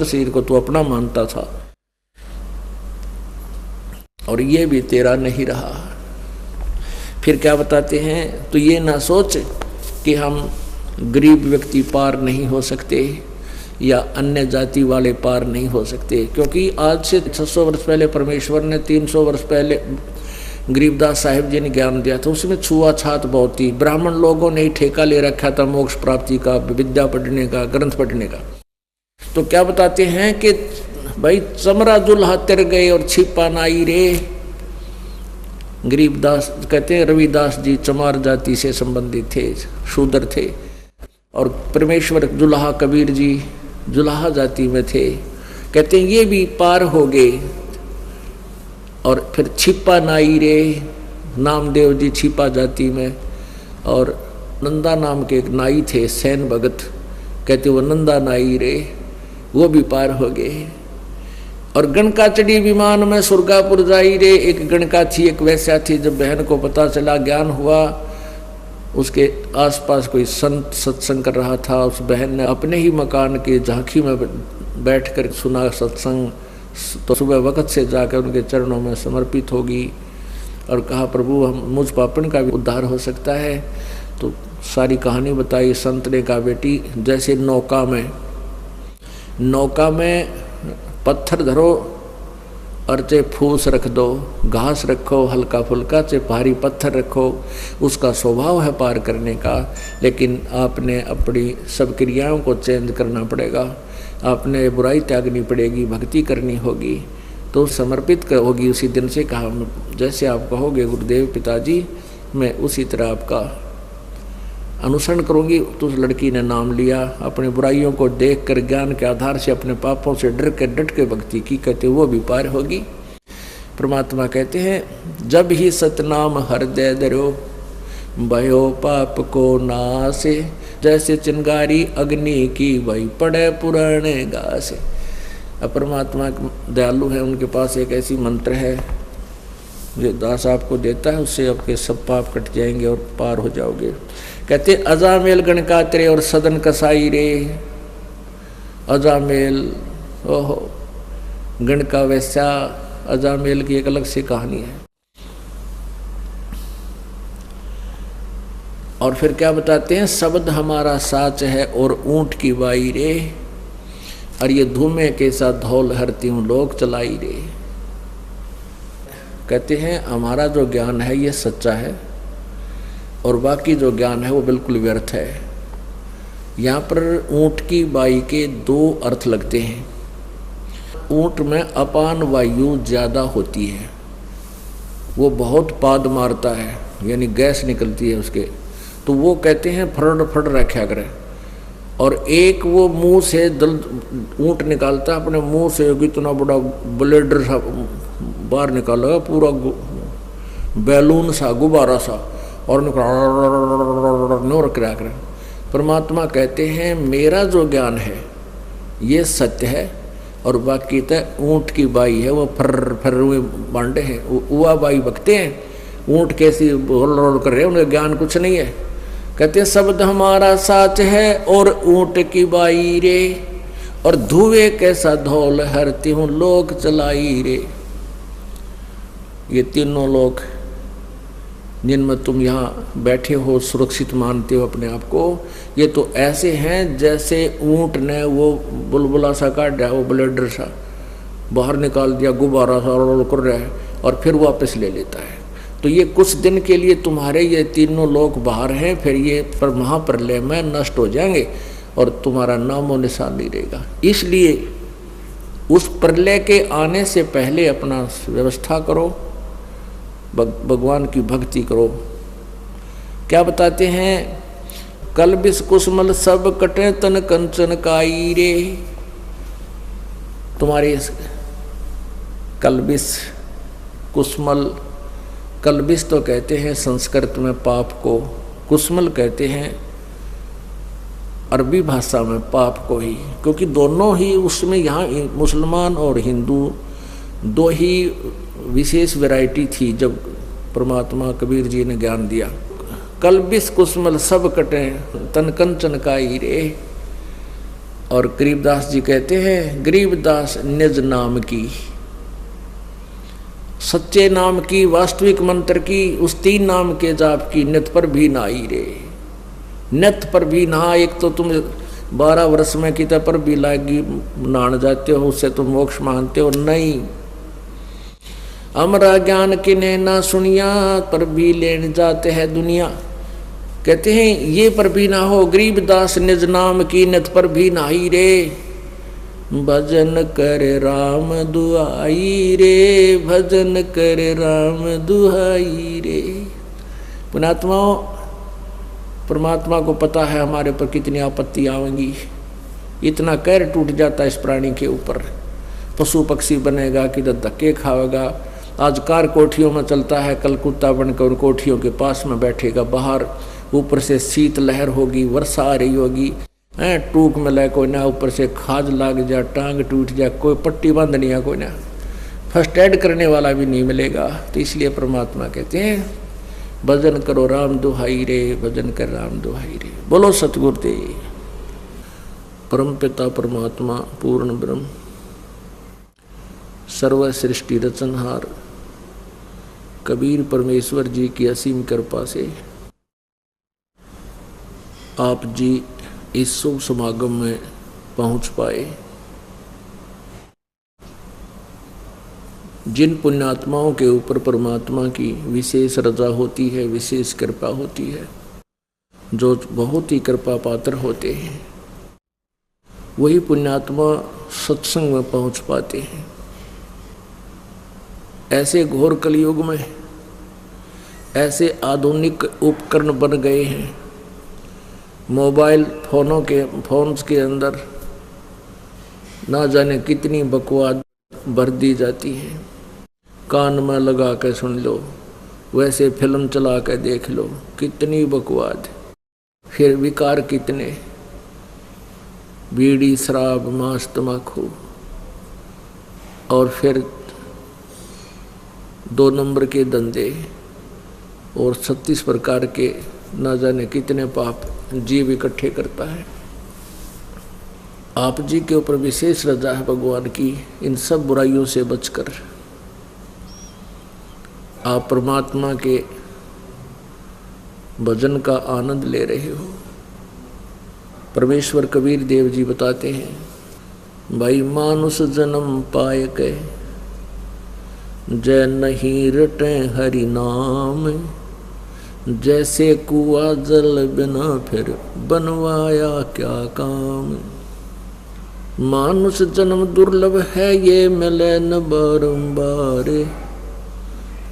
शरीर को तू अपना मानता था और ये भी तेरा नहीं रहा। फिर क्या बताते हैं, तो ये ना सोच कि हम गरीब व्यक्ति पार नहीं हो सकते या अन्य जाति वाले पार नहीं हो सकते, क्योंकि आज से 600 वर्ष पहले परमेश्वर ने 300 वर्ष पहले गरीबदास साहिब जी ने ज्ञान दिया था, उसमें छुआछात बहुत थी। ब्राह्मण लोगों ने ही ठेका ले रखा था मोक्ष प्राप्ति का, विद्या पढ़ने का, ग्रंथ पढ़ने का। तो क्या बताते हैं कि भाई चमरा जुल्हा तिर गए और छिपा नाई रे। गरीबदास कहते हैं रविदास जी चमार जाति से संबंधित थे, शूद्र थे, और परमेश्वर जुल्हा कबीर जी जुल्हा जाति में थे। कहते हैं ये भी पार हो गए। और फिर छिपा नाई रे, नामदेव जी छिपा जाति में, और नंदा नाम के एक नाई थे सैन भगत, कहते वो नंदा नाई रे, वो भी पार हो गए। और गणका चढ़ी विमान में सुरगापुर जाई रे। एक गणका थी, एक वैश्या थी। जब बहन को पता चला, ज्ञान हुआ, उसके आसपास कोई संत सत्संग कर रहा था, उस बहन ने अपने ही मकान की झांकी में बैठकर सुना सत्संग। तो सुबह वक्त से जाकर उनके चरणों में समर्पित होगी और कहा प्रभु हम मुझ पापन का भी उद्धार हो सकता है। तो सारी कहानी बताई। संत ने कहा बेटी जैसे नौका में पत्थर धरो और चाहे फूस रख दो, घास रखो हल्का फुल्का, चाहे भारी पत्थर रखो, उसका स्वभाव है पार करने का। लेकिन आपने अपनी सब क्रियाओं को चेंज करना पड़ेगा, आपने बुराई त्यागनी पड़ेगी, भक्ति करनी होगी, तो समर्पित होगी उसी दिन से। कहा जैसे आप कहोगे गुरुदेव पिताजी, मैं उसी तरह आपका अनुसरण करूंगी। तो उस लड़की ने नाम लिया, अपनी बुराइयों को देखकर ज्ञान के आधार से अपने पापों से डट के भक्ति की। कहते वो भी पार होगी। परमात्मा कहते हैं जब ही सतनाम हृदय धरो भयो पाप को नासे, जैसे चिंगारी अग्नि की वही पड़े पुराने घासे। अब परमात्मा दयालु है, उनके पास एक ऐसी मंत्र है जो दास आपको देता है, उससे आपके सब पाप कट जाएंगे और पार हो जाओगे। कहते अजामेल गणकात्रे और सदन कसाई रे। अजामेल ओहो गणका वैश्या, अजामेल की एक अलग सी कहानी है। और फिर क्या बताते हैं, शब्द हमारा साच है और ऊंट की बाई रे, और ये धूमे के साथ धौल हरती हूँ लोग चलाई रे। कहते हैं हमारा जो ज्ञान है ये सच्चा है और बाकी जो ज्ञान है वो बिल्कुल व्यर्थ है। यहाँ पर ऊंट की बाई के दो अर्थ लगते हैं। ऊंट में अपान वायु ज़्यादा होती है, वो बहुत पाद मारता है, यानी गैस निकलती है उसके, तो वो कहते हैं फड़ रखा करे। और एक वो मुंह से ऊंट निकालता है, अपने मुंह से इतना बड़ा ब्लेडर सा बाहर निकालेगा, पूरा बैलून सा गुब्बारा सा, और नो रख रहा करे। परमात्मा कहते हैं मेरा जो ज्ञान है ये सत्य है और बाकी तो ऊंट की बाई है, वो फर हुए बांडे हैं, उवा बाई बकते हैं। ऊंट कैसी रोल कर रहे हैं, उनका ज्ञान कुछ नहीं है। कहते शब्द हमारा साच है और ऊंट की बाई रे, और धुएं कैसा धौल हरती हूँ लोग चलाई रे। ये तीनों लोग जिनमें तुम यहाँ बैठे हो सुरक्षित मानते हो अपने आप को, ये तो ऐसे हैं जैसे ऊंट ने वो बुलबुला सा काट दिया, वो ब्लेडर सा बाहर निकाल दिया, गुब्बारा सा रोल कर रहा है और फिर वापस ले लेता है। तो ये कुछ दिन के लिए तुम्हारे ये तीनों लोग बाहर हैं, फिर ये पर महाप्रलय में नष्ट हो जाएंगे और तुम्हारा नामो निशान नहीं रहेगा। इसलिए उस प्रलय के आने से पहले अपना व्यवस्था करो, भगवान की भक्ति करो। क्या बताते हैं, कलबिस कुसमल सब कटे तन कंचन काई रे। तुम्हारे कलबिस कुसमल, कलबिस तो कहते हैं संस्कृत में पाप को, कुसमल कहते हैं अरबी भाषा में पाप को ही, क्योंकि दोनों ही उसमें यहाँ मुसलमान और हिंदू दो ही विशेष वैरायटी थी जब परमात्मा कबीर जी ने ज्ञान दिया। कलबिस कुसमल सब कटे तन कंचन काई रे। और गरीबदास जी कहते हैं, गरीबदास निज नाम की, सच्चे नाम की, वास्तविक मंत्र की, उस 3 नाम के जाप की नित पर भी ना आई रे। नित पर भी ना, एक तो तुम 12 वर्ष में कितने पर भी लागी नहान जाते हो, उससे तुम मोक्ष मानते हो नहीं। अमरा ज्ञान किने ना सुनिया, पर भी लेने जाते हैं दुनिया। कहते हैं ये पर भी ना हो, गरीबदास निज नाम की नित पर भी नाही रे। भजन कर राम दुहाई रे, भजन कर राम दुहाई रे। पुणात्माओं, परमात्मा को पता है हमारे पर कितनी आपत्ति आवेंगी। इतना कहर टूट जाता है इस प्राणी के ऊपर। पशु पक्षी बनेगा, किधर धक्के खाएगा। आज कार कोठियों में चलता है, कल कुत्ता बनकर कोठियों के पास में बैठेगा। बाहर ऊपर से शीत लहर होगी, वर्षा आ रही होगी, टूक में ले कोई ना, ऊपर से खाज लाग जा, टांग टूट जा, कोई पट्टी बांधनी है कोई ना, फर्स्ट एड करने वाला भी नहीं मिलेगा। तो इसलिए परमात्मा कहते हैं भजन करो राम दुहाई रे, भजन कर राम दुहाई रे। बोलो सतगुरुदेव। परम पिता परमात्मा पूर्ण ब्रह्म सर्व सृष्टि रचनहार कबीर परमेश्वर जी की असीम कृपा से आप जी इस शुभ समागम में पहुंच पाए। जिन पुण्यात्माओं के ऊपर परमात्मा की विशेष रजा होती है, विशेष कृपा होती है, जो बहुत ही कृपा पात्र होते हैं, वही पुण्यात्मा सत्संग में पहुंच पाते हैं। ऐसे घोर कलयुग में ऐसे आधुनिक उपकरण बन गए हैं। मोबाइल फोन्स के अंदर ना जाने कितनी बकवाद भर दी जाती है। कान में लगा के सुन लो, वैसे फिल्म चला के देख लो, कितनी बकवाद। फिर विकार कितने, बीड़ी शराब मांस तम्बाकू, और फिर 2 नंबर के धंधे और 36 प्रकार के ना जाने कितने पाप जीव इकट्ठे करता है। आप जी के ऊपर विशेष रजा है भगवान की। इन सब बुराइयों से बचकर आप परमात्मा के भजन का आनंद ले रहे हो। परमेश्वर कबीर देव जी बताते हैं, भाई मानुष जन्म पाए के जय नहीं रटे हरि नाम, जैसे कुआ जल बिना फिर बनवाया क्या काम। मानुष जन्म दुर्लभ है ये मिले न बारंबार,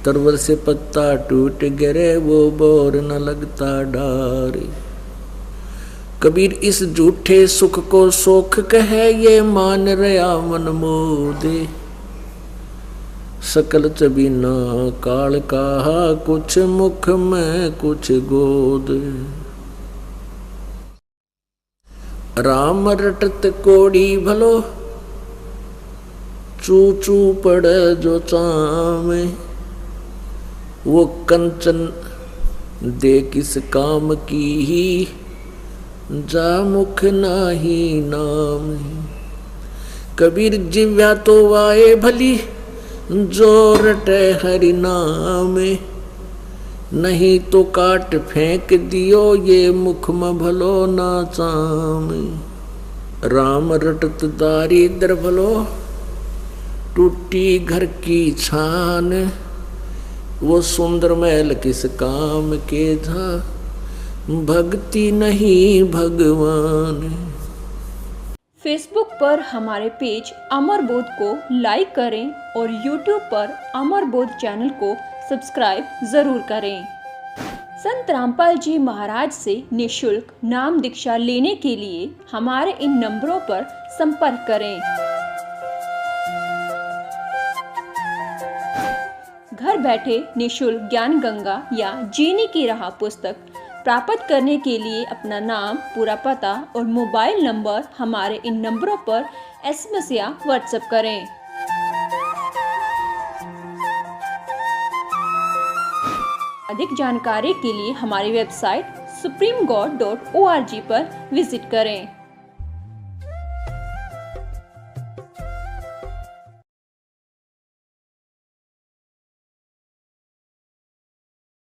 तरवर से पत्ता टूट गिरे वो बोर न लगता डार। कबीर इस झूठे सुख को सोख कहे ये मान रया मन मोदे, सकल चबीना काल कहा कुछ मुख में कुछ गोद। राम रटत कोड़ी भलो चू चू पड़े जो चामे, वो कंचन दे किस काम की ही जा मुख नाही नाम। कबीर जिव्या तो वाए भली जो रटे हरि नाम, नहीं तो काट फेंक दियो ये मुख में भलो ना चाम। राम रटत दारिद्र भलो टूटी घर की छान, वो सुंदर महल किस काम के था भक्ति नहीं भगवान। फेसबुक पर हमारे पेज अमर बोध को लाइक करें और यूट्यूब पर अमर बोध चैनल को सब्सक्राइब जरूर करें। संत रामपाल जी महाराज से निःशुल्क नाम दीक्षा लेने के लिए हमारे इन नंबरों पर संपर्क करें। घर बैठे निःशुल्क ज्ञान गंगा या जीने की राह पुस्तक प्राप्त करने के लिए अपना नाम, पूरा पता और मोबाइल नंबर हमारे इन नंबरों पर SMS या WhatsApp करें। अधिक जानकारी के लिए हमारी वेबसाइट supremegod.org पर विजिट करें।